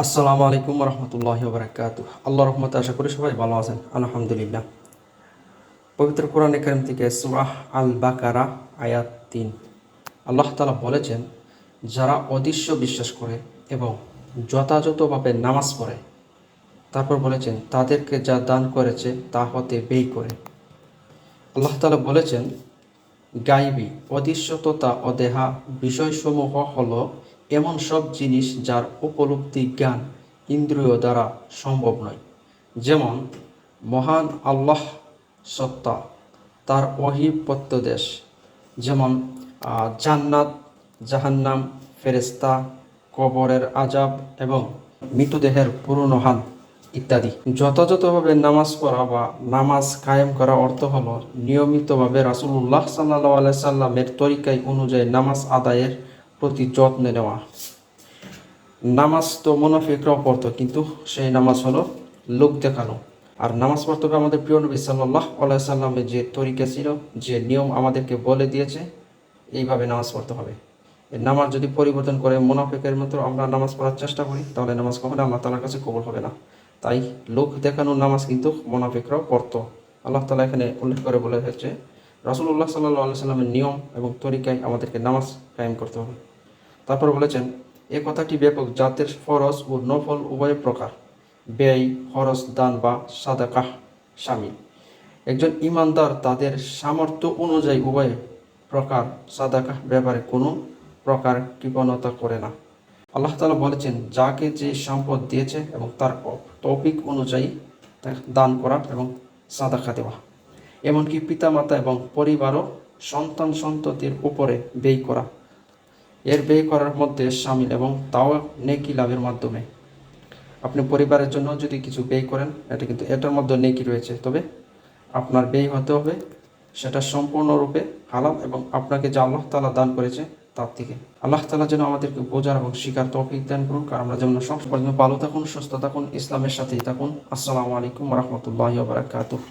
আসসালামু আলাইকুম রহমতুল্লাহি বারাকাতুহ। আল্লাহ রহমতে আশা করি সবাই ভালো আছেন, আলহামদুলিল্লাহ। পবিত্র কোরআনে কারীম থেকে সূরা আল বাকারা আয়াত ৩। আল্লাহ তাআলা বলেছেন, যারা অদৃশ্য বিশ্বাস করে এবং যথাযথভাবে নামাজ পড়ে, তারপর বলেছেন তাদেরকে যা দান করেছে তা হতে ব্যয় করে। আল্লাহ তাআলা বলেছেন, গায়বী অদৃশ্য তথা অদেহা বিষয়সমূহ হল এমন সব জিনিস যার উপলব্ধি জ্ঞান ইন্দ্রিয় দ্বারা সম্ভব নয়। যেমন মহান আল্লাহ সত্তা, তার অহিপত্যদেশ, যেমন জান্নাত, জাহান্নাম, ফেরেশতা, কবরের আজাব এবং মৃতদেহের পুনরুত্থান ইত্যাদি। যথাযথভাবে নামাজ পড়া বা নামাজ কায়েম করা অর্থ হল নিয়মিতভাবে রাসূলুল্লাহ সাল্লাল্লাহু আলাইহি সাল্লামের তরিকায় অনুযায়ী নামাজ আদায়ের প্রতি যত্ন নেওয়া। নামাজ তো মুনাফিকরাও পড়তো, কিন্তু সেই নামাজ হলো লোক দেখানো। আর নামাজ পড়তে হবে আমাদের প্রিয় নবী সাল্লাল্লাহু আলাইহি সাল্লামের যে তরিকা ছিল, যে নিয়ম আমাদেরকে বলে দিয়েছে, এইভাবে নামাজ পড়তে হবে। এই নামাজ যদি পরিবর্তন করে মুনাফিকের মতো আমরা নামাজ পড়ার চেষ্টা করি, তাহলে নামাজ কখনো আল্লাহ তাআলার কাছে কবুল হবে না। তাই লোক দেখানোর নামাজ কিন্তু মুনাফিকরাও পড়তো। আল্লাহ তাআলা এখানে উল্লেখ করে বলে হচ্ছে, রাসূলুল্লাহ সাল্লাল্লাহু আলাইহি সাল্লামের নিয়ম এবং তরিকায় আমাদেরকে নামাজ কায়েম করতে হবে। তারপর বলেছেন, এ কথাটি ব্যাপক, জাতের ফরজ ও নফল উভয় প্রকার, ব্যয়, খরচ, দান বা সাদাকাহ শামিল। একজন ইমানদার তাদের সামর্থ্য অনুযায়ী উভয় প্রকার সাদাকাহ ব্যাপারে কোনো প্রকার কৃপণতা করে না। আল্লাহ তাআলা বলেছেন, যাকে যে সম্পদ দিয়েছে এবং তার তৌফিক অনুযায়ী দান করা এবং সাদাকা দেওয়া, এমনকি পিতামাতা এবং পরিবারও সন্তান সন্ততির উপরে ব্যয় করা এর ব্যয় করার মধ্যে শামিল, এবং তাও নেকি লাভের মাধ্যমে। আপনি পরিবারের জন্য যদি কিছু ব্যয় করেন, এটা কিন্তু এটার মধ্যে নেকি রয়েছে, তবে আপনার ব্যয় হতে হবে সেটা সম্পূর্ণরূপে হালাল এবং আপনাকে যা আল্লাহ তাআলা দান করেছে তার থেকে। আল্লাহ তাআলা যেন আমাদেরকে বোঝার এবং শিকার তৌফিক দান করুন, কারণ আমরা যেন সব পর্যন্ত ভালো থাকুন, সুস্থ থাকুন, ইসলামের সাথেই থাকুন। আসসালামু আলাইকুম ওয়া রাহমাতুল্লাহি ওয়া বারাকাতুহু।